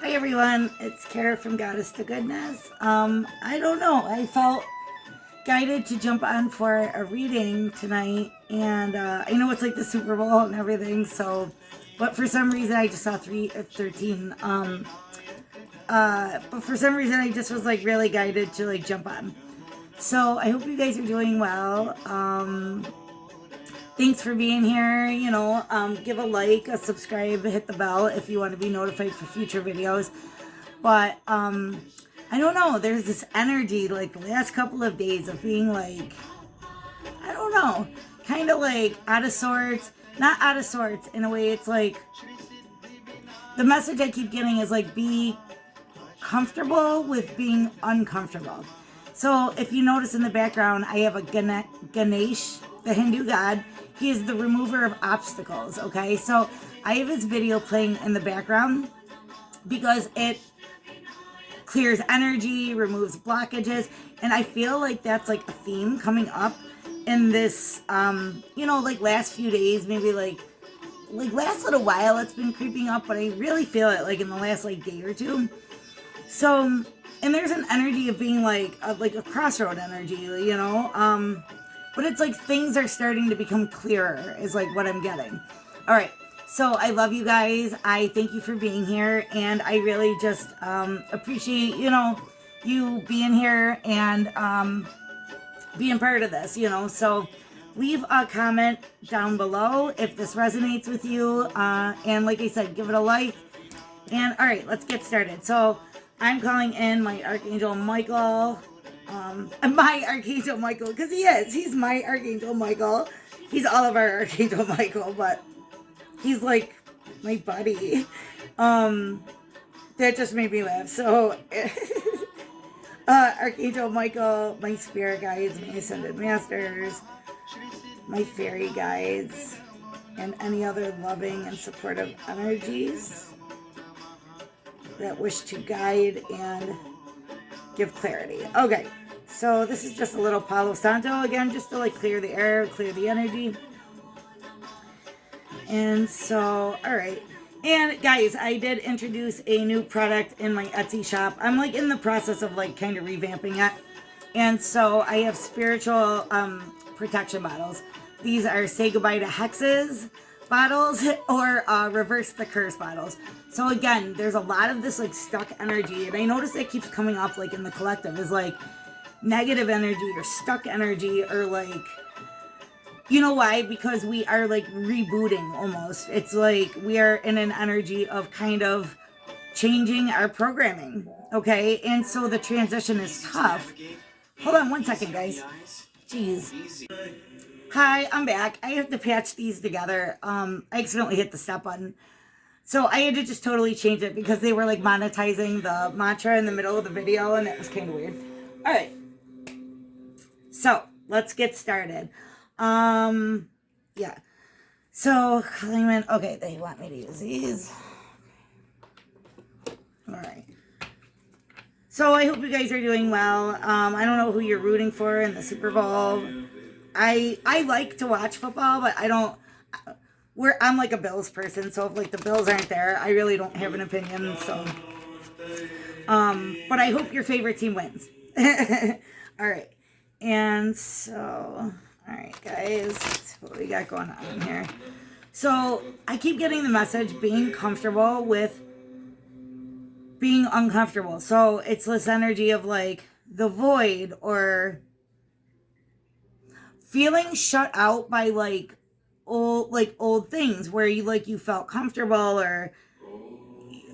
Hi everyone, it's Kara from Goddess to Goodness. I don't know, I felt guided to jump on for a reading tonight, and I know it's like the Super Bowl and everything, so, but for some reason I just saw 13. But for some reason I just was like really guided to like jump on. So I hope you guys are doing well. Thanks for being here. Give a like, a subscribe, hit the bell if you want to be notified for future videos. But I don't know, there's this energy like the last couple of days of being like, I don't know, kind of like out of sorts. Not out of sorts in a way. It's like the message I keep getting is like, be comfortable with being uncomfortable. So if you notice in the background, I have a Ganesh, the Hindu god. He is the remover of obstacles, okay? So I have his video playing in the background because it clears energy, removes blockages, and I feel like that's like a theme coming up in this, like last few days, maybe like last little while it's been creeping up, but I really feel it like in the last like day or two. So, and there's an energy of being like a crossroad energy, but it's like things are starting to become clearer is like what I'm getting. All right. So I love you guys. I thank you for being here. And I really just appreciate, you being here and being part of this, So leave a comment down below if this resonates with you. And like I said, give it a like. And all right, let's get started. So I'm calling in my Archangel Michael. Because he's my Archangel Michael. He's all of our Archangel Michael, but he's like my buddy. That just made me laugh. So, Archangel Michael, my spirit guides, my ascended masters, my fairy guides, and any other loving and supportive energies that wish to guide and give clarity. Okay, so this is just a little Palo Santo again, just to like clear the air, clear the energy. And so, all right. And guys, I did introduce a new product in my Etsy shop. I'm like in the process of like kind of revamping it. And so I have spiritual protection bottles. These are Say Goodbye to Hexes bottles or Reverse the Curse bottles. So again, there's a lot of this like stuck energy, and I notice it keeps coming up like in the collective is like negative energy or stuck energy, or like, you know why? Because we are like rebooting almost. It's like we are in an energy of kind of changing our programming, okay? And so the transition is tough. Hold on one second, guys. Jeez. Hi, I'm back. I have to patch these together. I accidentally hit the stop button. So I had to just totally change it because they were like monetizing the mantra in the middle of the video, and that was kind of weird. All right. So let's get started. Yeah. So claimant, okay, they want me to use these. All right. So I hope you guys are doing well. I don't know who you're rooting for in the Super Bowl. I like to watch football, but I don't. I'm like a Bills person, so if like the Bills aren't there, I really don't have an opinion. So, but I hope your favorite team wins. All right, and so, all right, guys, what we got going on here? So I keep getting the message: being comfortable with being uncomfortable. So it's this energy of like the void or feeling shut out by like old things where you felt comfortable, or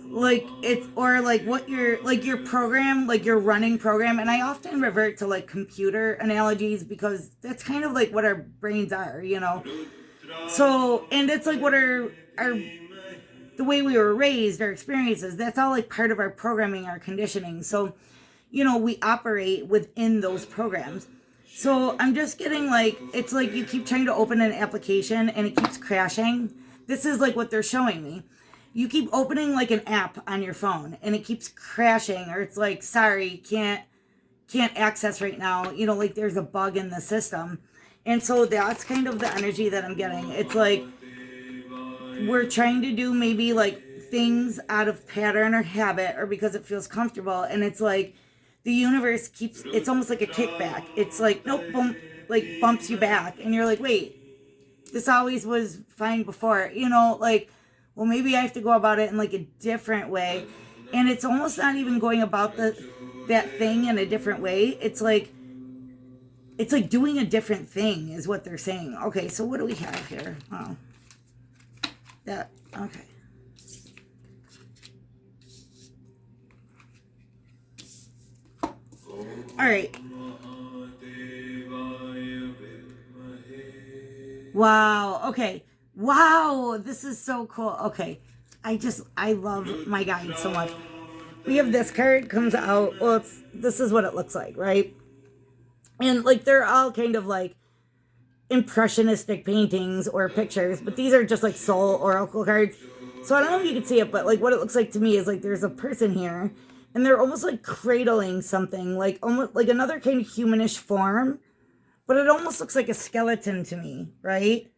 like it's, or like what your program, like your running program. And I often revert to like computer analogies because that's kind of like what our brains are, so, and it's like what our the way we were raised, our experiences, that's all like part of our programming, our conditioning. So we operate within those programs. So I'm just getting like, it's like you keep trying to open an application and it keeps crashing. This is like what they're showing me. You keep opening like an app on your phone and it keeps crashing, or it's like, sorry, can't access right now. Like there's a bug in the system. And so that's kind of the energy that I'm getting. It's like we're trying to do maybe like things out of pattern or habit or because it feels comfortable. And it's like the universe keeps, it's almost like a kickback. It's like, nope, boom, like bumps you back. And you're like, wait, this always was fine before, you know, like, well, maybe I have to go about it in like a different way. And it's almost not even going about that thing in a different way. It's like doing a different thing is what they're saying. Okay, so what do we have here? Oh, that, okay. All right. Wow. Okay. Wow. This is so cool. Okay. I love my guide so much. We have this card comes out. Well, this is what it looks like, right? And like, they're all kind of like impressionistic paintings or pictures, but these are just like soul oracle cards. So I don't know if you can see it, but like what it looks like to me is like there's a person here and they're almost like cradling something, like almost like another kind of humanish form, but it almost looks like a skeleton to me, right?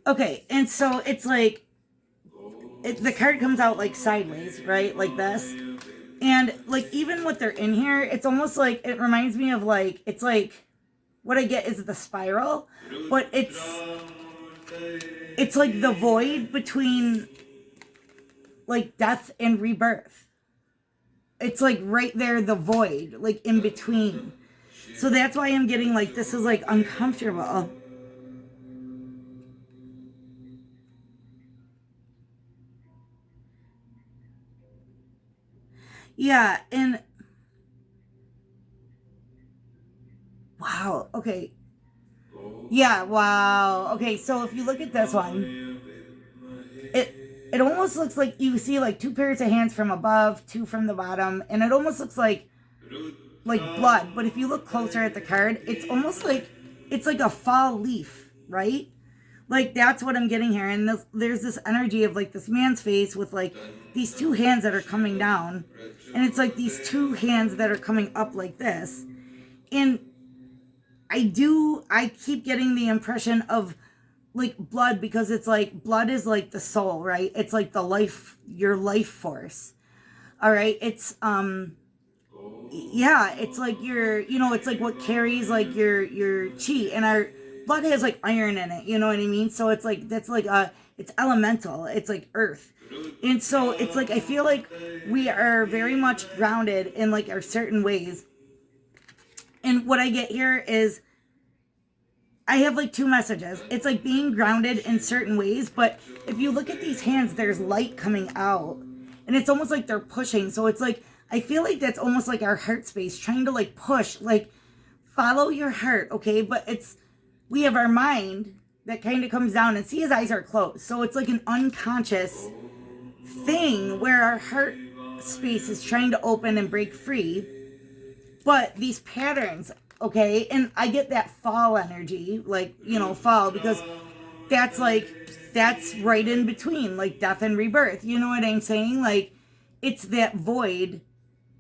Okay, and so it's like the card comes out like sideways, right? Like this. And like even what they're in here, it's almost like it reminds me of like, it's like what I get is the spiral, but it's like the void between like death and rebirth. It's like right there, the void, like in between. So that's why I'm getting like, this is like uncomfortable. Yeah, and wow, okay. Yeah, wow. Okay, so if you look at this one, it almost looks like you see like two pairs of hands from above, two from the bottom, and it almost looks like blood. But if you look closer at the card, it's almost like it's like a fall leaf, right? Like that's what I'm getting here. And there's this energy of like this man's face with like these two hands that are coming down, and it's like these two hands that are coming up like this. And I keep getting the impression of like blood, because it's like blood is like the soul, right? It's like the life, your life force. All right. It's yeah, it's like your, you know, it's like what carries like your chi, and our blood has like iron in it, you know what I mean? So it's like, that's like it's elemental, it's like earth. And so it's like, I feel like we are very much grounded in like our certain ways. And what I get here is I have like two messages. It's like being grounded in certain ways, but if you look at these hands, there's light coming out, and it's almost like they're pushing. So it's like, I feel like that's almost like our heart space trying to like push, like follow your heart. Okay. But we have our mind that kind of comes down, and see, his eyes are closed. So it's like an unconscious thing where our heart space is trying to open and break free. But these patterns, okay, and I get that fall energy, like, you know, fall, because that's right in between, like death and rebirth. You know what I'm saying? Like, it's that void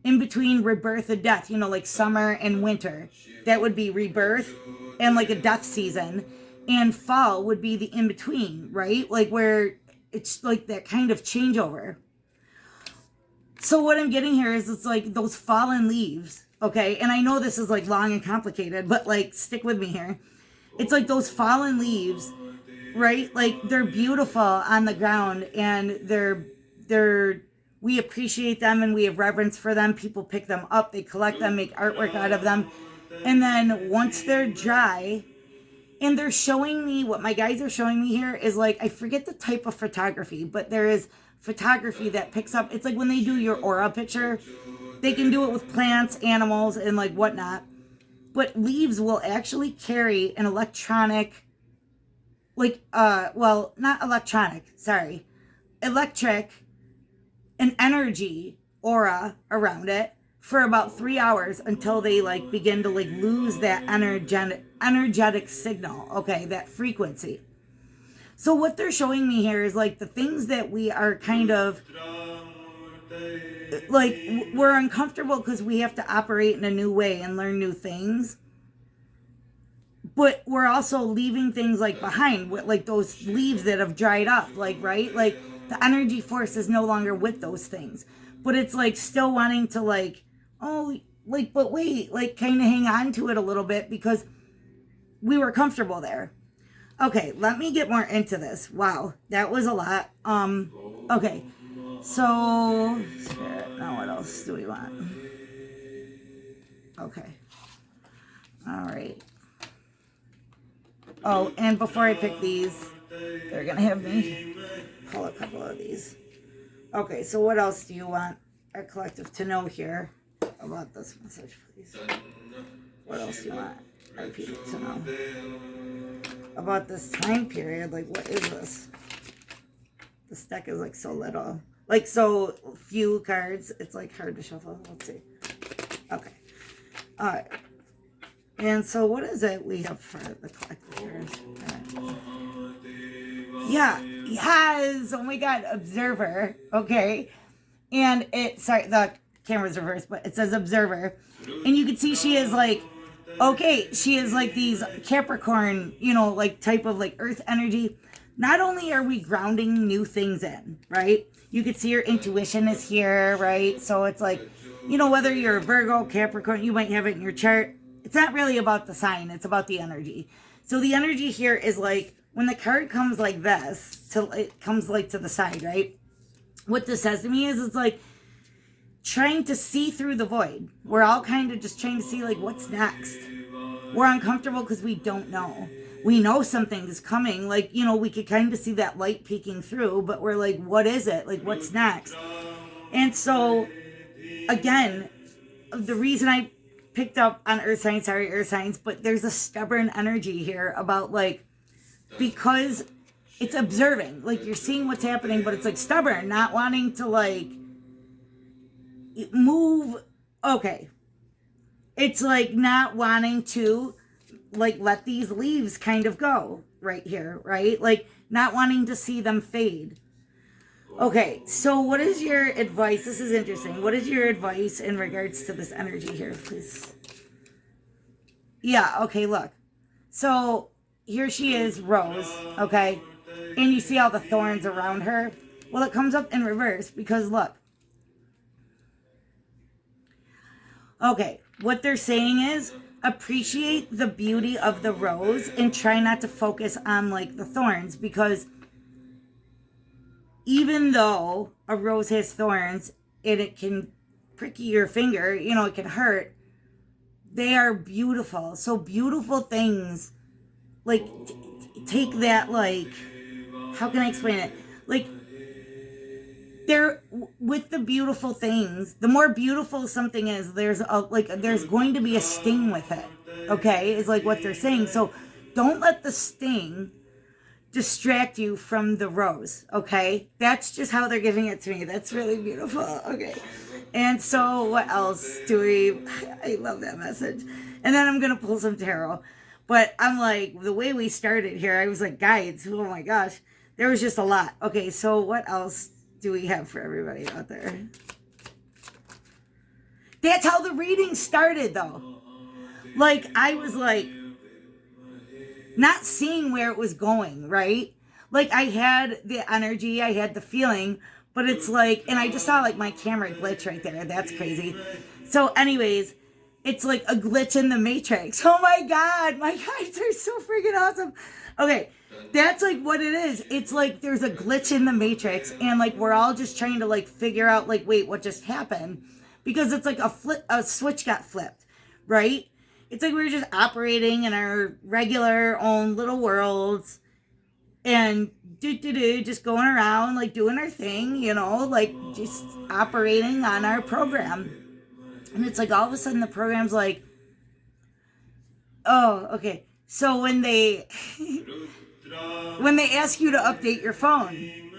in between rebirth and death, you know, like summer and winter. That would be rebirth and like a death season. And fall would be the in between, right? Like where it's like that kind of changeover. So what I'm getting here is it's like those fallen leaves. Okay, and I know this is like long and complicated, but like stick with me here. It's like those fallen leaves, right? Like they're beautiful on the ground, and we appreciate them and we have reverence for them. People pick them up, they collect them, make artwork out of them. And then once they're dry, and they're showing me, what my guides are showing me here is like, I forget the type of photography, but there is photography that picks up, it's like when they do your aura picture, they can do it with plants, animals, and like whatnot. But leaves will actually carry an electronic, like, well, not electronic, sorry. Electric, an energy aura around it for about 3 hours until they like begin to like lose that energetic signal, okay, that frequency. So what they're showing me here is like the things that we are kind of like, we're uncomfortable because we have to operate in a new way and learn new things, but we're also leaving things like behind, like those leaves that have dried up, like, right, like The energy force is no longer with those things. But it's like still wanting to like, oh, like, but wait, like kind of hang on to it a little bit because we were comfortable there. Okay, let me get more into this. Wow, that was a lot. Okay, so Spirit, now what else do we want? Okay. All right. Oh, and before I pick these, they're gonna have me pull a couple of these. Okay, so what else do you want our collective to know here about this message, please? What else do you want our people to know about this time period? Like, what is this? This deck is like so little, like so few cards. It's like hard to shuffle. Let's see. Okay. All right. And so what is it we have for the collective here? Right. Yeah. Yes. Oh my God. Observer. Okay. And sorry, the camera's reversed, but it says observer. And you can see she is like, okay, she is like these Capricorn, you know, like type of like earth energy. Not only are we grounding new things in, right? You could see her intuition is here, right? So it's like, you know, whether you're a Virgo, Capricorn, you might have it in your chart. It's not really about the sign. It's about the energy. So the energy here is like, when the card comes like this, it comes like to the side, right? What this says to me is it's like trying to see through the void. We're all kind of just trying to see like what's next. We're uncomfortable because we don't know. We know something is coming. Like, you know, we could kind of see that light peeking through, but we're like, what is it? Like, what's next? And so, again, the reason I picked up on earth signs, but there's a stubborn energy here about like, because it's observing, like you're seeing what's happening, but it's like stubborn, not wanting to like move. Okay. It's like not wanting to like let these leaves kind of go right here, right? Like not wanting to see them fade. Okay, so what is your advice? This is interesting. What is your advice in regards to this energy here, please? Yeah, okay, look. So here she is, Rose, okay? And you see all the thorns around her. Well, it comes up in reverse because look. Okay, what they're saying is appreciate the beauty of the rose and try not to focus on like the thorns, because even though a rose has thorns and it can prick your finger, you know, it can hurt, they are beautiful. So beautiful things, like, take that, like, how can I explain it? Like, they're, with the beautiful things, the more beautiful something is, there's going to be a sting with it, okay, is like what they're saying. So don't let the sting distract you from the rose, okay? That's just how they're giving it to me. That's really beautiful, okay? And so what else do we, I love that message. And then I'm going to pull some tarot. But I'm like, the way we started here, I was like, guides, oh my gosh. There was just a lot. Okay, so what else do we have for everybody out there? That's how the reading started, though. Like, I was like, not seeing where it was going, right? Like, I had the energy, I had the feeling, but it's like, and I just saw like my camera glitch right there. That's crazy. So anyways, it's like a glitch in the matrix. Oh my God, my guys are so freaking awesome. Okay, that's like what it is. It's like there's a glitch in the matrix, and like we're all just trying to like figure out like, wait, what just happened? Because it's like a switch got flipped, right? It's like we were just operating in our regular own little worlds and just going around, like doing our thing, you know, like just operating on our program. And it's like all of a sudden the program's like, oh, okay. So when they ask you to update your phone,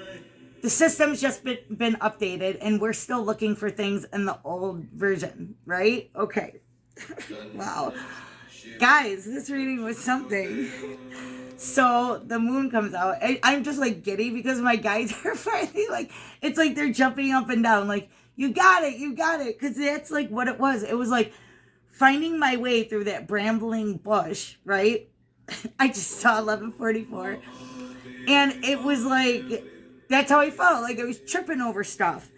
the system's just been updated and we're still looking for things in the old version, right? Okay. Wow. Guys, this reading was something. So the moon comes out. I'm just like giddy because my guys are finally like, it's like they're jumping up and down. Like, you got it. Because that's like what it was. It was like finding my way through that brambling bush, right? I just saw 11:44. And it was like, That's how I felt. Like I was tripping over stuff.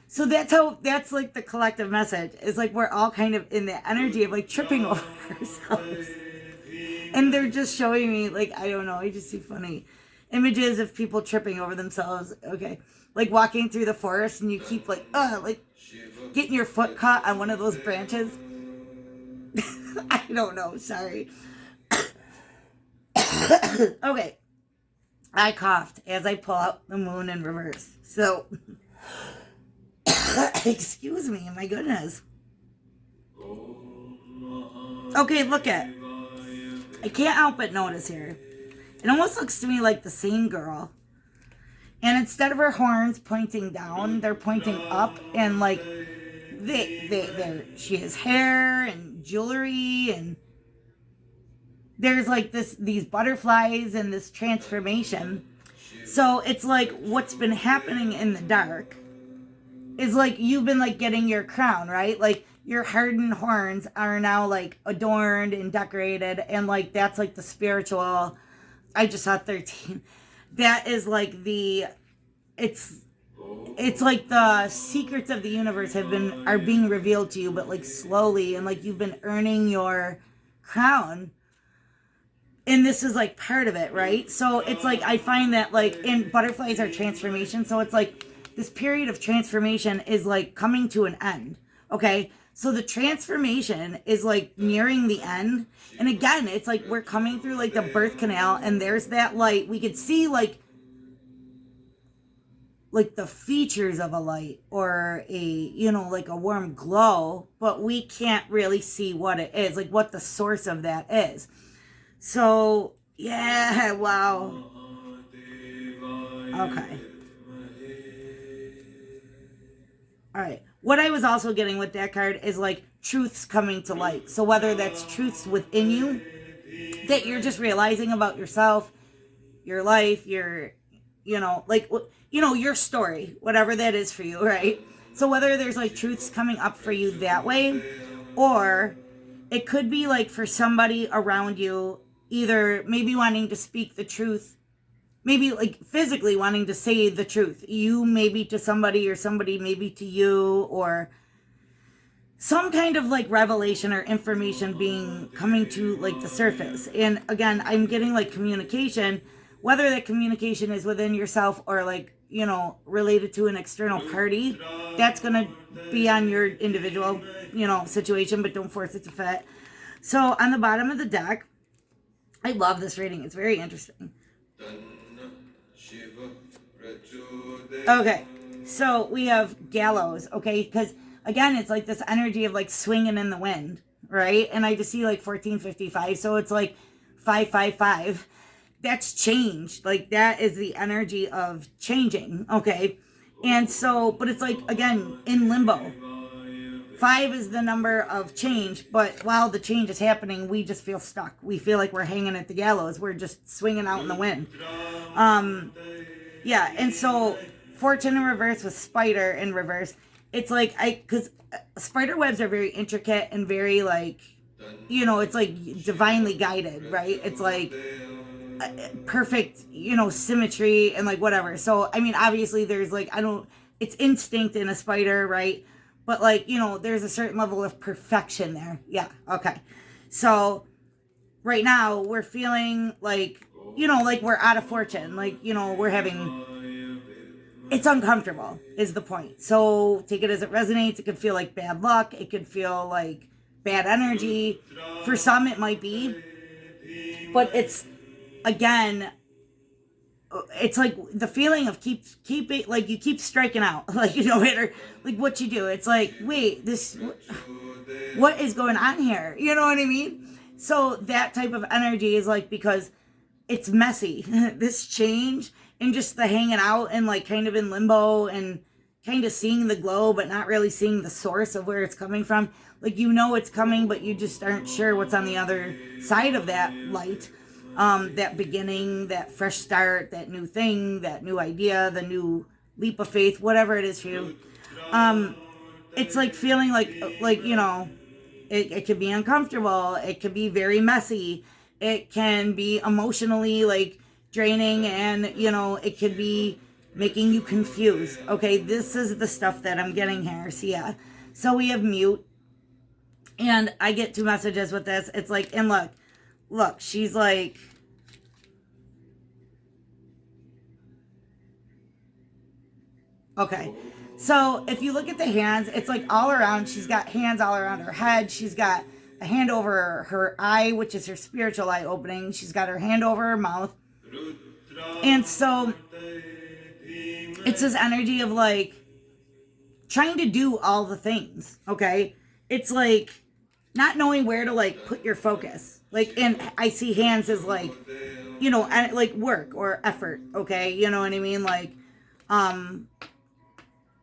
So that's like the collective message. It's like we're all kind of in the energy of like tripping over ourselves. And they're just showing me, like, I don't know, I just see funny images of people tripping over themselves. Okay. Like walking through the forest and you keep like getting your foot caught on one of those branches. I don't know. Sorry. Okay. I coughed as I pull out the moon in reverse. So, excuse me. My goodness. Okay, look at. I can't help but notice here. It almost looks to me like the same girl. And instead of her horns pointing down, they're pointing up. And like, she has hair and jewelry. And there's like these butterflies and this transformation. So it's like what's been happening in the dark is like you've been like getting your crown, right? Like your hardened horns are now like adorned and decorated, and like that's like the spiritual. I just saw 13. That is like it's like the secrets of the universe are being revealed to you, but like slowly, and like you've been earning your crown. And this is like part of it, right? So it's like I find that like, and butterflies are transformation. So it's like this period of transformation is like coming to an end. Okay. So the transformation is like nearing the end. And again, it's like we're coming through like the birth canal, and there's that light. We could see like the features of a light or like a warm glow, but we can't really see what it is, like what the source of that is. So, yeah, wow. Okay. All right. What I was also getting with that card is like truths coming to light. So whether that's truths within you that you're just realizing about yourself, your life, your story, whatever that is for you, right? So whether there's like truths coming up for you that way, or it could be like for somebody around you, either maybe wanting to speak the truth, maybe like physically wanting to say the truth, you maybe to somebody or somebody maybe to you, or some kind of like revelation or information coming to like the surface. And again, I'm getting like communication, whether that communication is within yourself or like, related to an external party. That's going to be on your individual, situation, but don't force it to fit. So on the bottom of the deck, I love this reading. It's very interesting. Okay, so we have gallows, okay? Because, again, it's like this energy of, like, swinging in the wind, right? And I just see, like, 1455, so it's, like, 555. That's change. Like, that is the energy of changing, okay? And so, but it's, like, again, in limbo. 5 is the number of change, but while the change is happening, we just feel stuck. We feel like we're hanging at the gallows. We're just swinging out in the wind. Yeah, and so fortune in reverse with spider in reverse. It's like, because spider webs are very intricate and very like, it's like divinely guided, right? It's like perfect, symmetry and like whatever. So, I mean, obviously there's like, it's instinct in a spider, right? But like, there's a certain level of perfection there. Yeah. Okay. So right now we're feeling like, like we're out of fortune. Like, it's uncomfortable is the point. So take it as it resonates. It could feel like bad luck. It could feel like bad energy. For some it might be, but it's, again, it's like the feeling of keep it, like you keep striking out, like, no matter like what you do. It's like, wait, what is going on here? You know what I mean? So that type of energy is like, because it's messy, this change, and just the hanging out and like kind of in limbo and kind of seeing the glow, but not really seeing the source of where it's coming from. Like, it's coming, but you just aren't sure what's on the other side of that light. That beginning, that fresh start, that new thing, that new idea, the new leap of faith, whatever it is for you. It's like feeling like, it could be uncomfortable. It could be very messy. It can be emotionally like draining, and, it could be making you confused. Okay, this is the stuff that I'm getting here. So yeah, so we have mute, and I get 2 messages with this. It's like, and look, she's like, okay. So if you look at the hands, it's like all around. She's got hands all around her head. She's got a hand over her eye, which is her spiritual eye opening. She's got her hand over her mouth. And so it's this energy of like trying to do all the things. Okay. It's like not knowing where to like put your focus. Like, and I see hands as like, you know, like work or effort. Okay. You know what I mean? Like,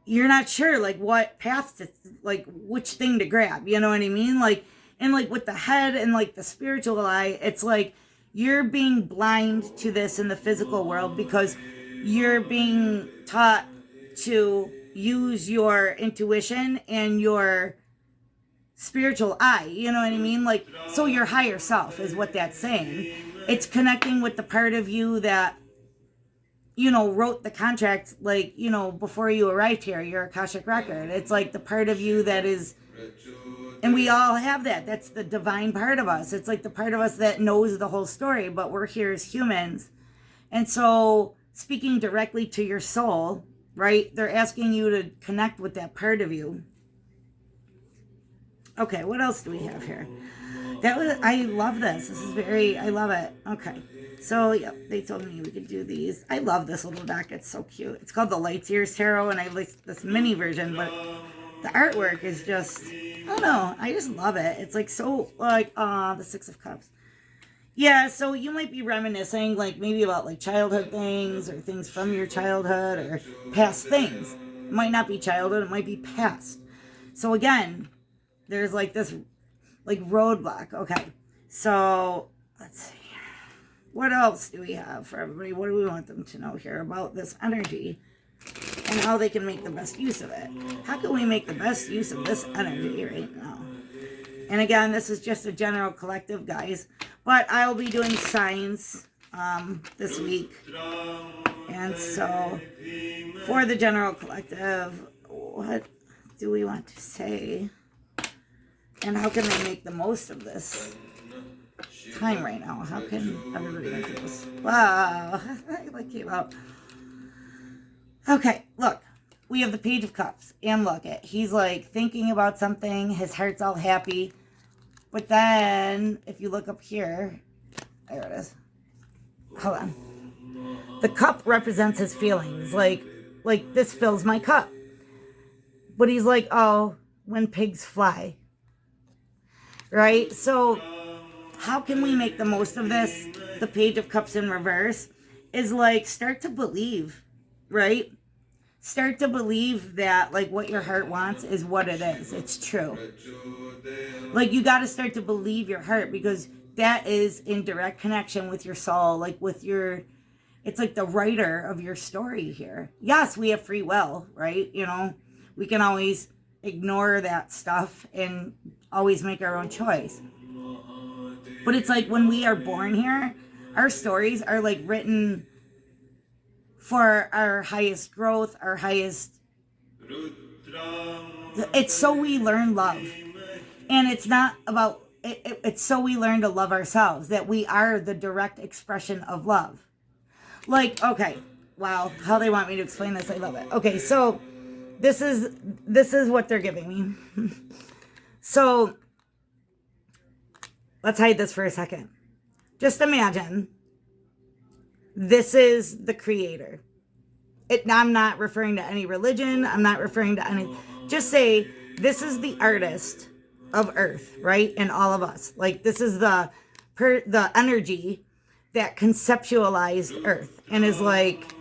you're not sure like what path to, like which thing to grab, you know what I mean? Like, and like with the head and like the spiritual eye, it's like you're being blind to this in the physical world because you're being taught to use your intuition and your spiritual eye, you know what I mean? Like, so your higher self is what that's saying. It's connecting with the part of you that, you know, wrote the contract, like, you know, before you arrived here, your Akashic record. It's like the part of you that is, and we all have that. That's the divine part of us. It's like the part of us that knows the whole story, but we're here as humans. And so speaking directly to your soul, right? They're asking you to connect with that part of you. Okay, what else do we have here? I love this. This is very, I love it. Okay. So, yep, they told me we could do these. I love this little deck. It's so cute. It's called the Light Years Tarot, and I like this mini version, but the artwork is just, I don't know. I just love it. It's like so, like, the Six of Cups. Yeah, so you might be reminiscing, like, maybe about, like, childhood things or things from your childhood or past things. It might not be childhood. It might be past. So, again, there's, like, this, like, roadblock. Okay, so let's see. What else do we have for everybody? What do we want them to know here about this energy and how they can make the best use of it? How can we make the best use of this energy right now? And again, this is just a general collective, guys. But I'll be doing signs this week. And so for the general collective, what do we want to say? And how can they make the most of this time right now? How can everybody make this? Wow, that came out. Okay, look, we have the Page of Cups, and look at, he's like thinking about something, his heart's all happy, but then if you look up here, there it is, hold on, the cup represents his feelings, like this fills my cup, but he's like, oh, when pigs fly, right? So how can we make the most of this? The Page of Cups in reverse is like, start to believe, right? Start to believe that like what your heart wants is what it is. It's true. Like you got to start to believe your heart because that is in direct connection with your soul, like with your, it's like the writer of your story here. Yes, we have free will, right? You know, we can always ignore that stuff and always make our own choice. But it's like when we are born here, our stories are like written for our highest growth, our highest... It's so we learn love. And it's not about... It's so we learn to love ourselves, that we are the direct expression of love. Like, okay, wow, how they want me to explain this, I love it. Okay, so this is what they're giving me. So let's hide this for a second. Just imagine this is the creator. I'm not referring to any religion. I'm not referring to any... Just say this is the artist of Earth, right? And all of us. Like this is the energy that conceptualized Earth and is like,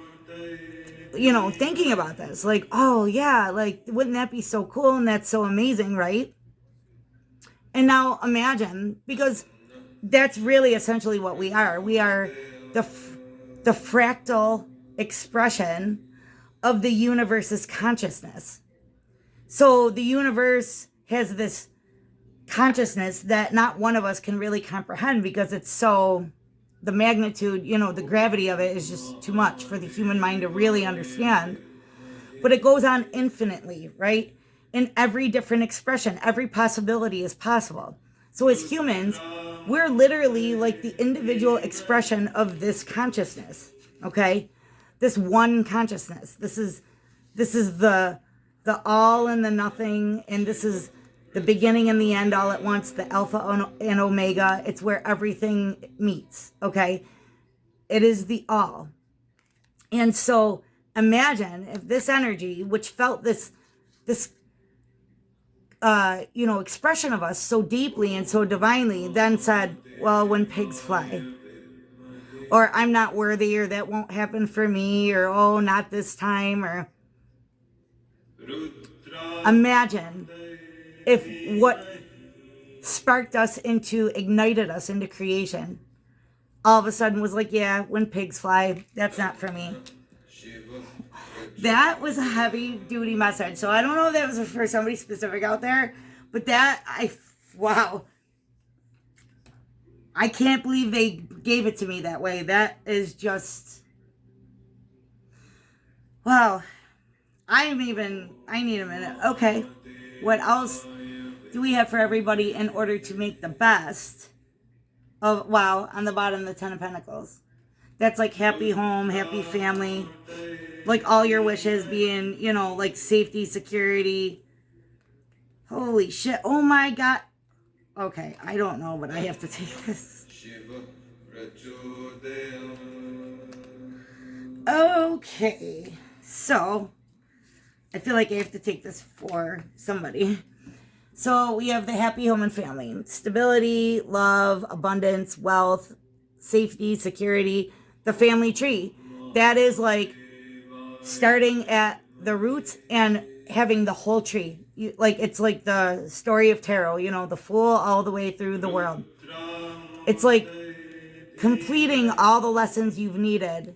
you know, thinking about this. Like, oh yeah, like wouldn't that be so cool? And that's so amazing, right? And now imagine, because that's really essentially what we are. We are the fractal expression of the universe's consciousness. So the universe has this consciousness that not one of us can really comprehend because it's so the magnitude, you know, the gravity of it is just too much for the human mind to really understand. But it goes on infinitely, right? In every different expression, every possibility is possible. So as humans, we're literally like the individual expression of this consciousness, okay? This one consciousness. This is the all and the nothing, and this is the beginning and the end all at once, the alpha and omega. It's where everything meets, okay? It is the all. And so imagine if this energy, which felt this expression of us so deeply and so divinely, then said, well, when pigs fly, or I'm not worthy, or that won't happen for me, or oh, not this time, or imagine if what sparked us into, ignited us into creation, all of a sudden was like, yeah, when pigs fly, that's not for me. That was a heavy duty message. So I don't know if that was for somebody specific out there, but wow. I can't believe they gave it to me that way. That is just, wow. I need a minute. Okay. What else do we have for everybody in order to make the best of, wow, on the bottom, the Ten of Pentacles. That's like happy home, happy family, like all your wishes being, you know, like safety, security. Holy shit. Oh my God. Okay, I don't know, but I have to take this. Okay, so I feel like I have to take this for somebody. So we have the happy home and family, stability, love, abundance, wealth, safety, security, the family tree. That is like starting at the roots and having the whole tree. It's like the story of tarot, you know, the Fool all the way through the world. It's like completing all the lessons you've needed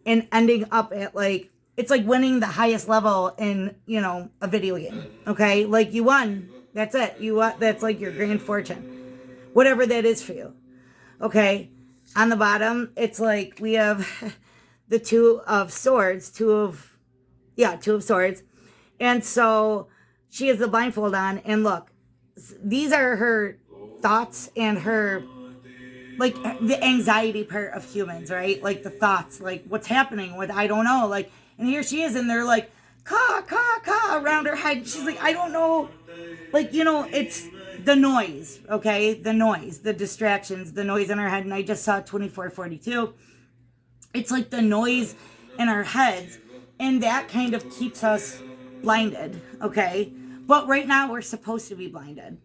and ending up at like, it's like winning the highest level in, you know, a video game. Okay, like you won. That's it. That's like your grand fortune, whatever that is for you. Okay, on the bottom, it's like we have the Two of Swords, Two of Swords, and so she has the blindfold on, and look, these are her thoughts and her, like, the anxiety part of humans, right? Like the thoughts, like what's happening, what I don't know, like, and here she is, and they're like, ka, ka, ka, around her head. She's like, I don't know. Like, you know, it's the noise, okay? The noise, the distractions, the noise in our head. And I just saw 2442. It's like the noise in our heads. And that kind of keeps us blinded, okay? But right now, we're supposed to be blinded.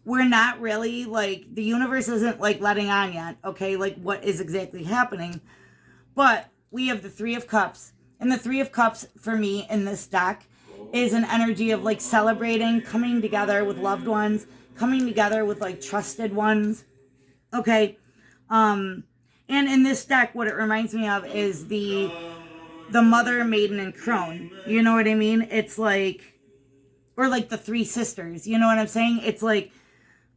We're not really, like, the universe isn't, like, letting on yet, okay? Like, what is exactly happening? But we have the Three of Cups. And the Three of Cups, for me, in this deck, is an energy of like celebrating, coming together with loved ones, coming together with like trusted ones. Okay. And in this deck, what it reminds me of is the Mother, Maiden, and Crone. You know what I mean? It's like, or like the Three Sisters. You know what I'm saying? It's like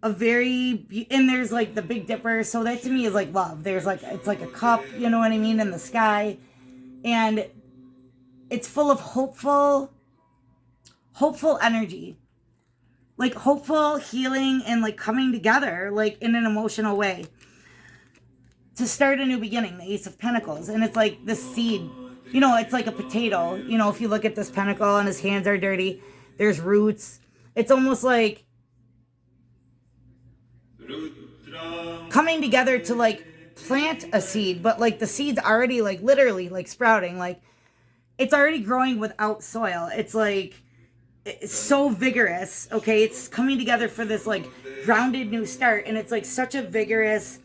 a very, and there's like the Big Dipper. So that to me is like love. There's like, it's like a cup, you know what I mean, in the sky. And it's full of hopeful energy, like hopeful healing and like coming together, like in an emotional way to start a new beginning, the Ace of Pentacles. And it's like this seed, you know, it's like a potato, you know, if you look at this pentacle and his hands are dirty, there's roots. It's almost like coming together to like plant a seed, but like the seed's already like literally like sprouting, like it's already growing without soil. It's like, it's so vigorous, okay? It's coming together for this like grounded new start, and it's like such a vigorous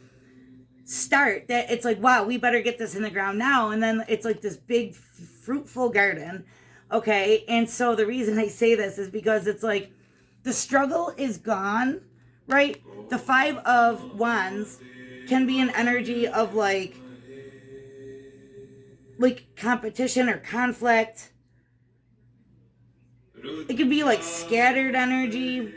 start that it's like, wow, we better get this in the ground now. And then it's like this big fruitful garden, okay? And so the reason I say this is because it's like the struggle is gone, right? The Five of Wands can be an energy of like competition or conflict. It could be like scattered energy.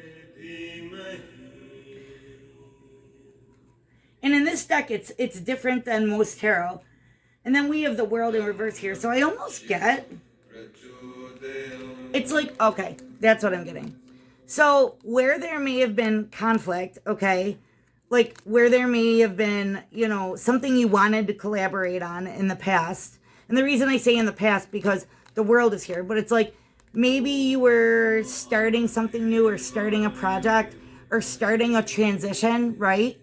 And And in this deck, it's different than most tarot. And then we have the World in reverse here. So I almost get, it's like, okay, that's what I'm getting. So where there may have been conflict, okay, like where there may have been, you know, something you wanted to collaborate on in the past. And the reason I say in the past, because the World is here, but it's like maybe you were starting something new or starting a project or starting a transition, right?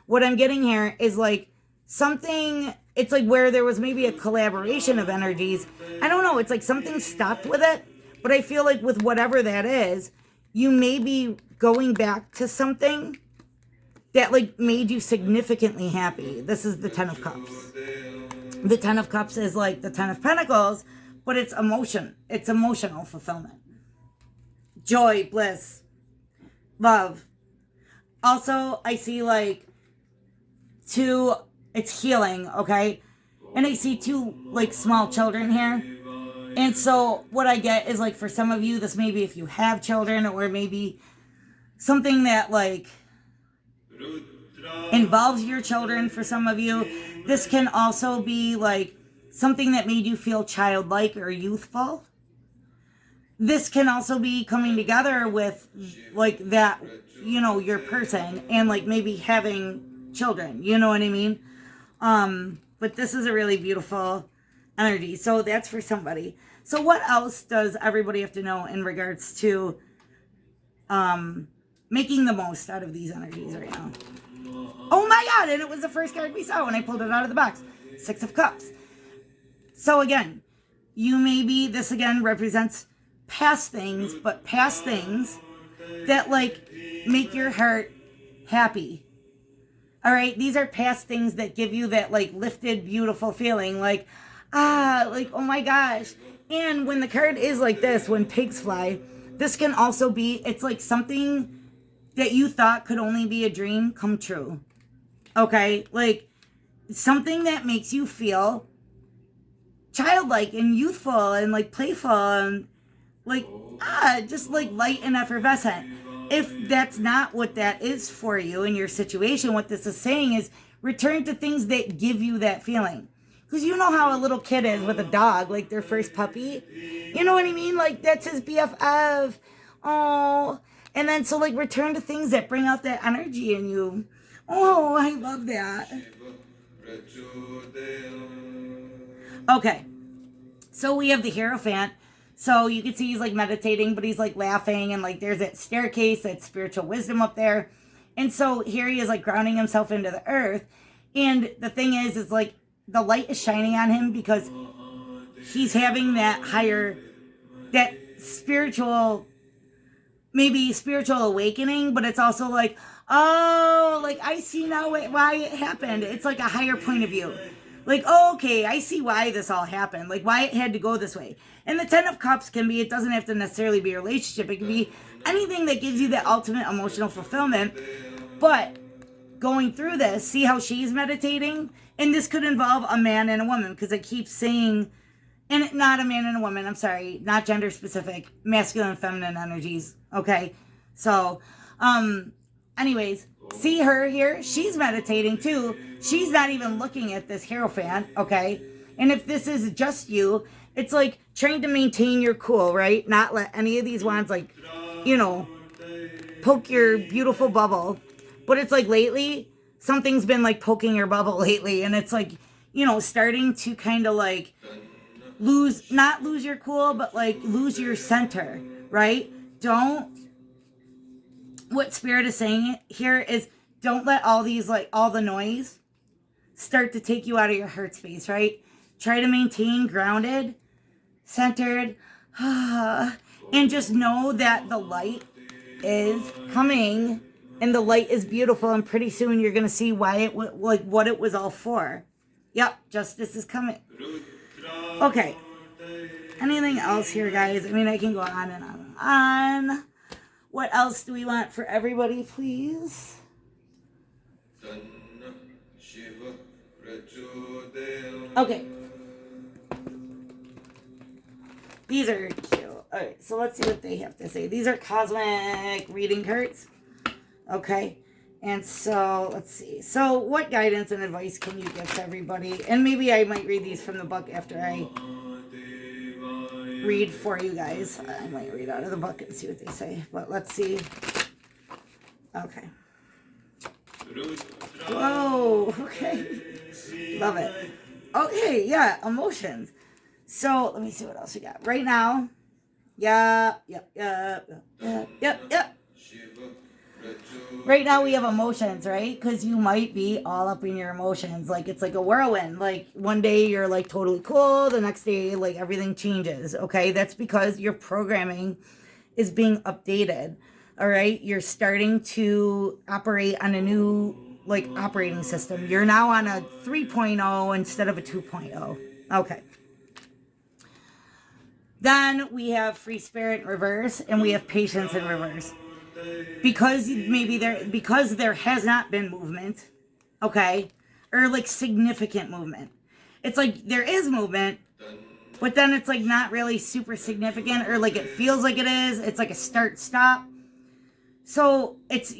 What I'm getting here is like something, it's like where there was maybe a collaboration of energies. I don't know, it's like something stopped with it, but I feel like with whatever that is, you may be going back to something that like made you significantly happy. This is the Ten of Cups. The Ten of Cups is like the Ten of Pentacles, but it's emotion. It's emotional fulfillment. Joy, bliss, love. Also, I see like two, it's healing, okay? And I see two like small children here. And so what I get is like for some of you, this may be if you have children or maybe something that like involves your children for some of you. This can also be like something that made you feel childlike or youthful. This can also be coming together with like that, you know, your person and like maybe having children, you know what I mean? But this is a really beautiful energy. So that's for somebody. So what else does everybody have to know in regards to making the most out of these energies right now? Oh my God, and it was the first card we saw when I pulled it out of the box. Six of Cups. So again, you maybe, this again represents past things, but past things that like make your heart happy. All right, these are past things that give you that like lifted, beautiful feeling, like, like, oh my gosh. And when the card is like this, when pigs fly, this can also be, it's like something that you thought could only be a dream come true. Okay, like something that makes you feel childlike and youthful and like playful and like, just like light and effervescent. If that's not what that is for you in your situation, what this is saying is return to things that give you that feeling. Because you know how a little kid is with a dog, like their first puppy. You know what I mean? Like that's his BFF. Oh, and then so like return to things that bring out that energy in you. Oh, I love that. Okay, so we have the Hierophant. So you can see he's like meditating, but he's like laughing and like there's that staircase, that spiritual wisdom up there. And so here he is like grounding himself into the earth. And the thing is like the light is shining on him because he's having that higher, that spiritual, maybe spiritual awakening, but it's also like, oh, like I see now why it happened. It's like a higher point of view. Like, oh, okay, I see why this all happened. Like, why it had to go this way. And the Ten of Cups can be, it doesn't have to necessarily be a relationship. It can be anything that gives you that ultimate emotional fulfillment. But going through this, see how she's meditating? And this could involve a man and a woman. Because it keeps saying, and not a man and a woman, I'm sorry, not gender specific, masculine and feminine energies. Okay? So, anyways, see her here? She's meditating too. She's not even looking at this Hierophant, okay? And if this is just you, it's like trying to maintain your cool, right? Not let any of these wands, like, you know, poke your beautiful bubble. But it's like lately, something's been like poking your bubble lately. And it's like, you know, starting to kind of like not lose your cool, but like lose your center, right? What Spirit is saying here is don't let all these, like all the noise start to take you out of your heart space, right? Try to maintain grounded, centered, and just know that the light is coming and the light is beautiful, and pretty soon you're going to see why it like what it was all for. Yep, justice is coming. Okay. Anything else here, guys? I mean, I can go on and on and on. What else do we want for everybody, please? Okay. These are cute. Alright, so let's see what they have to say. These are cosmic reading cards. Okay. And so, let's see. So, what guidance and advice can you give to everybody? And maybe I might read these from the book after I read for you guys. I might read out of the book and see what they say. But let's see. Okay. Whoa. Okay. Love it. Okay. Yeah. Emotions. So, let me see what else we got. Right now. Yep. Right now we have emotions, right? Because you might be all up in your emotions. Like, it's like a whirlwind. Like, one day you're like totally cool. The next day, like, everything changes. Okay. That's because your programming is being updated. All right. You're starting to operate on a new, like, operating system. You're now on a 3.0 instead of a 2.0. Okay. Then we have free spirit in reverse, and we have patience in reverse. Because there has not been movement, okay, or like significant movement. It's like there is movement, but then it's like not really super significant, or like it feels like it is. It's like a start stop. So it's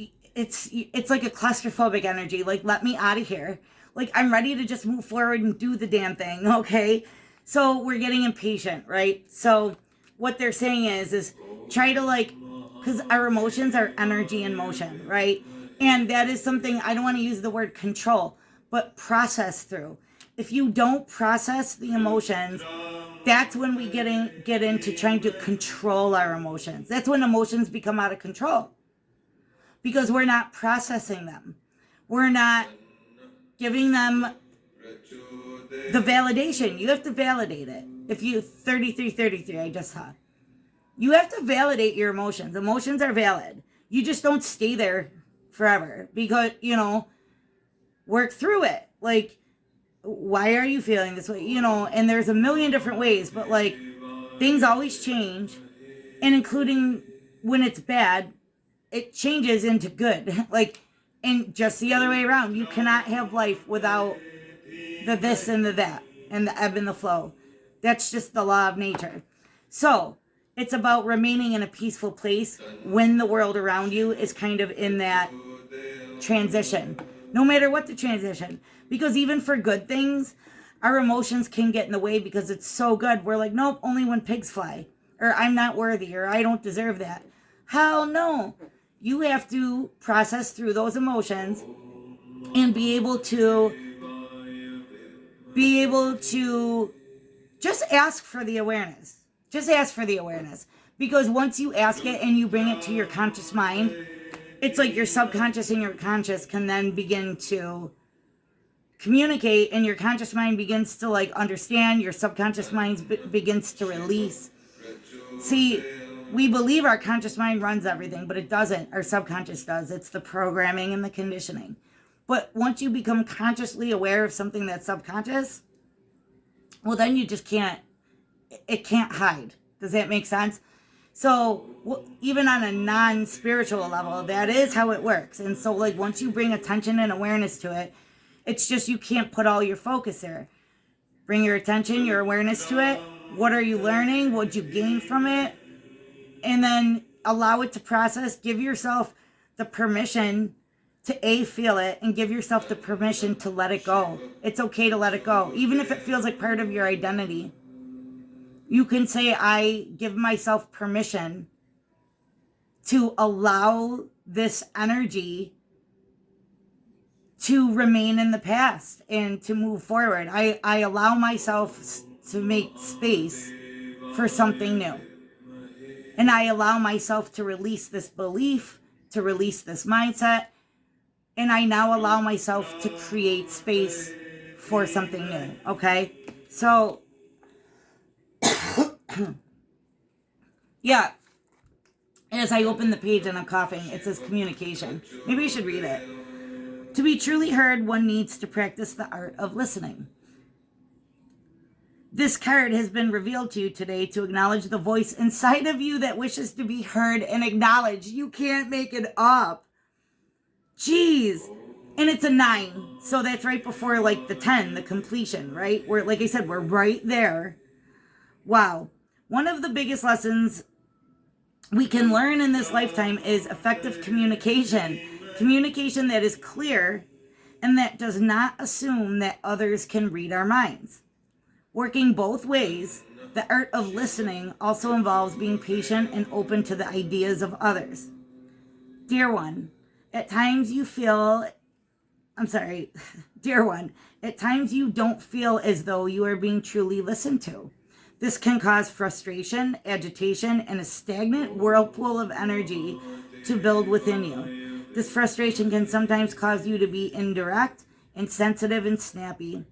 like a claustrophobic energy. Like, let me out of here. Like, I'm ready to just move forward and do the damn thing. Okay. So we're getting impatient, right? So what they're saying is try to, like, because our emotions are energy in motion, right? And that is something, I don't want to use the word control, but process through. If you don't process the emotions, that's when we get into trying to control our emotions. That's when emotions become out of control. Because we're not processing them. We're not giving them the validation. You have to validate it. If you, 33, I just saw. You have to validate your emotions. Emotions are valid. You just don't stay there forever because, work through it. Like, why are you feeling this way? And there's a million different ways, but like, things always change. And including when it's bad, it changes into good. Like, and just the other way around. You cannot have life without the this and the that and the ebb and the flow. That's just the law of nature. So, it's about remaining in a peaceful place when the world around you is kind of in that transition. No matter what the transition. Because even for good things, our emotions can get in the way because it's so good. We're like, nope, only when pigs fly. Or I'm not worthy. Or I don't deserve that. Hell no. You have to process through those emotions and be able to just ask for the awareness. Just ask for the awareness. Because once you ask it and you bring it to your conscious mind, it's like your subconscious and your conscious can then begin to communicate, and your conscious mind begins to like understand, your subconscious mind begins to release. See, we believe our conscious mind runs everything, but it doesn't. Our subconscious does. It's the programming and the conditioning. But once you become consciously aware of something that's subconscious, well, then you just it can't hide. Does that make sense? So even on a non-spiritual level, that is how it works. And so like once you bring attention and awareness to it, it's just you can't put all your focus there. Bring your attention, your awareness to it. What are you learning? What'd you gain from it? And then allow it to process. Give yourself the permission to feel it, and give yourself the permission to let it go. It's okay to let it go. Even if it feels like part of your identity. You can say, I give myself permission to allow this energy to remain in the past and to move forward. I allow myself to make space for something new. And I allow myself to release this belief, to release this mindset. And I now allow myself to create space for something new. Okay? So, yeah. As I open the page and I'm coughing, it says communication. Maybe you should read it. To be truly heard, one needs to practice the art of listening. This card has been revealed to you today to acknowledge the voice inside of you that wishes to be heard and acknowledged. You can't make it up. Jeez. And it's a 9. So that's right before like the 10, the completion, right? Where, like I said, we're right there. Wow. One of the biggest lessons we can learn in this lifetime is effective communication Communication that is clear and that does not assume that others can read our minds. Working both ways, the art of listening also involves being patient and open to the ideas of others. Dear one, at times you don't feel as though you are being truly listened to. This can cause frustration, agitation, and a stagnant whirlpool of energy to build within you. This frustration can sometimes cause you to be indirect, insensitive, and snappy.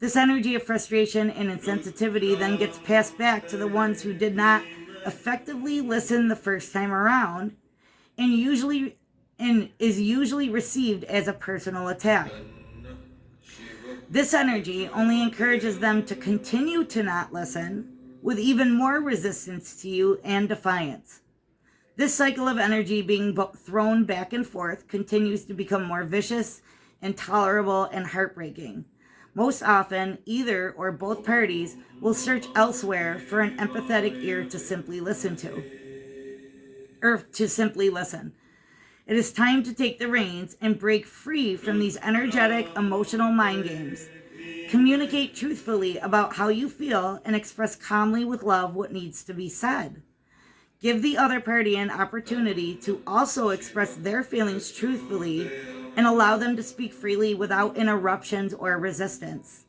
This energy of frustration and insensitivity then gets passed back to the ones who did not effectively listen the first time around, and is usually received as a personal attack. This energy only encourages them to continue to not listen, with even more resistance to you and defiance. This cycle of energy being thrown back and forth continues to become more vicious, intolerable, and heartbreaking. Most often, either or both parties will search elsewhere for an empathetic ear to simply listen to. It is time to take the reins and break free from these energetic, emotional mind games. Communicate truthfully about how you feel and express calmly with love what needs to be said. Give the other party an opportunity to also express their feelings truthfully and allow them to speak freely without interruptions or resistance.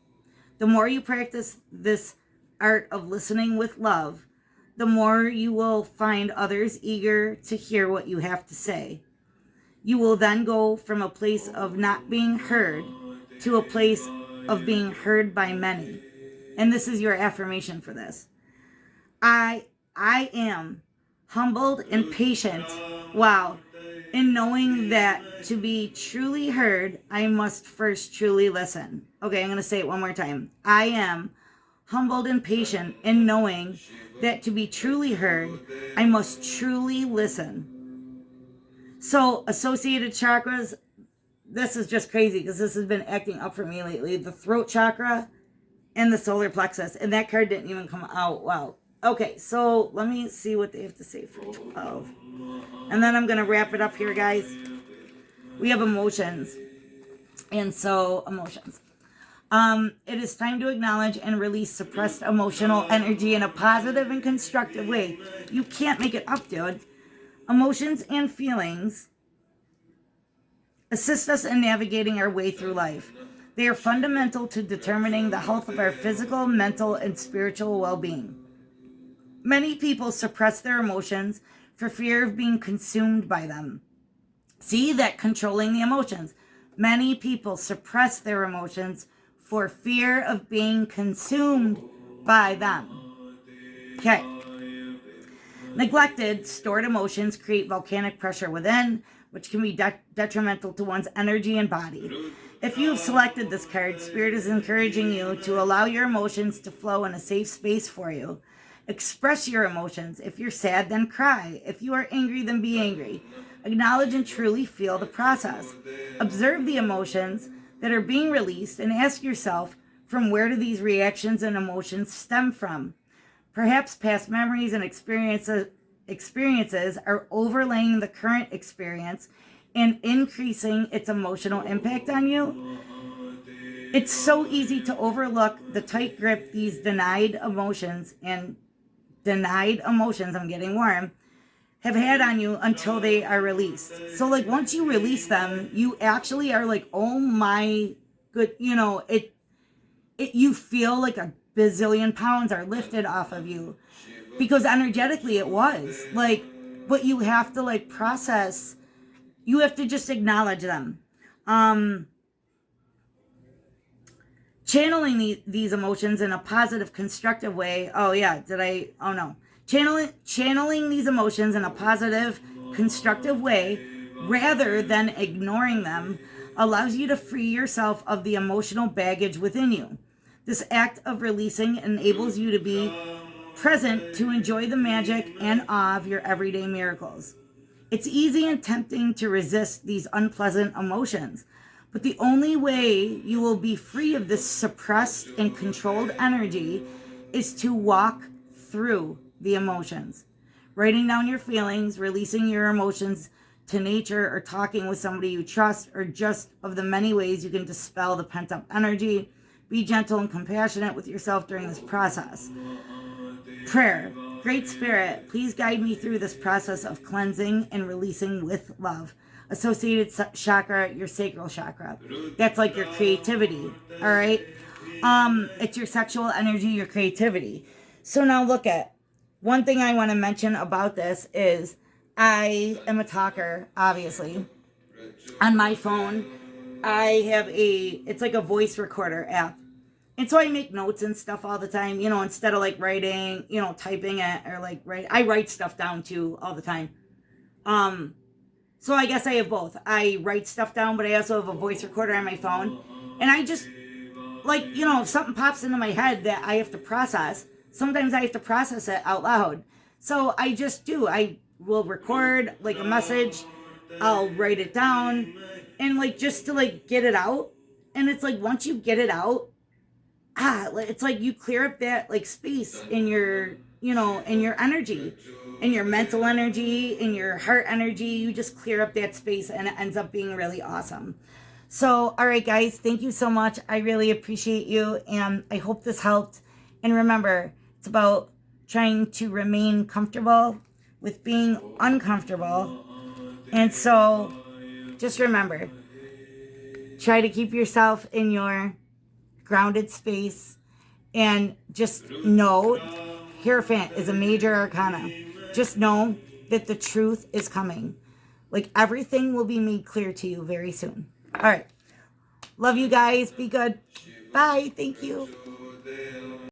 The more you practice this art of listening with love, the more you will find others eager to hear what you have to say. You will then go from a place of not being heard to a place of being heard by many. And this is your affirmation for this. I am humbled and patient. Wow. In knowing that to be truly heard, I must first truly listen. Okay, I'm going to say it one more time. I am humbled and patient in knowing that to be truly heard, I must truly listen. So, associated chakras, this is just crazy because this has been acting up for me lately. The throat chakra and the solar plexus. And that card didn't even come out. Wow. Okay, so let me see what they have to say for 12. And then I'm going to wrap it up here, guys. We have emotions. And so, emotions. It is time to acknowledge and release suppressed emotional energy in a positive and constructive way. You can't make it up, dude. Emotions and feelings assist us in navigating our way through life. They are fundamental to determining the health of our physical, mental, and spiritual well-being. Many people suppress their emotions for fear of being consumed by them. See that controlling the emotions. Many people suppress their emotions for fear of being consumed by them. Okay. Neglected, stored emotions create volcanic pressure within, which can be detrimental to one's energy and body. If you have selected this card, Spirit is encouraging you to allow your emotions to flow in a safe space for you. Express your emotions. If you're sad, then cry. If you are angry, then be angry. Acknowledge and truly feel the process. Observe the emotions that are being released and ask yourself, from where do these reactions and emotions stem from? Perhaps past memories and experiences are overlaying the current experience and increasing its emotional impact on you. It's so easy to overlook the tight grip these denied emotions, I'm getting warm, have had on you until they are released. So like once you release them, you actually are like, oh my good, you feel like a bazillion pounds are lifted off of you, because energetically it was like, but you have to like process, you have to just acknowledge them. Channeling these emotions in a positive, constructive way. Channeling these emotions in a positive, constructive way rather than ignoring them allows you to free yourself of the emotional baggage within you. This act of releasing enables you to be present to enjoy the magic and awe of your everyday miracles. It's easy and tempting to resist these unpleasant emotions, but the only way you will be free of this suppressed and controlled energy is to walk through the emotions. Writing down your feelings, releasing your emotions to nature or talking with somebody you trust, or just of the many ways you can dispel the pent-up energy. Be gentle and compassionate with yourself during this process. Prayer. Great Spirit, please guide me through this process of cleansing and releasing with love. Associated chakra, your sacral chakra. That's like your creativity, all right? It's your sexual energy, your creativity. So now look at, one thing I want to mention about this is I am a talker, obviously. On my phone, I have it's like a voice recorder app. And so I make notes and stuff all the time, you know, instead of like writing, you know, typing it, or like I write stuff down too all the time. So I guess I have both. I write stuff down, but I also have a voice recorder on my phone. And I just, like, you know, if something pops into my head that I have to process, sometimes I have to process it out loud. So I just do. I will record like a message. I'll write it down, and like just to like get it out. And it's like once you get it out, it's like you clear up that like space in your, you know, in your energy, in your mental energy, in your heart energy. You just clear up that space, and it ends up being really awesome. So, all right, guys, thank you so much. I really appreciate you, and I hope this helped. And remember, it's about trying to remain comfortable with being uncomfortable. And so just remember, try to keep yourself in your grounded space, and just know Hierophant is a major arcana. Just know that the truth is coming. Like, everything will be made clear to you very soon. All right. Love you guys. Be good. Bye. Thank you.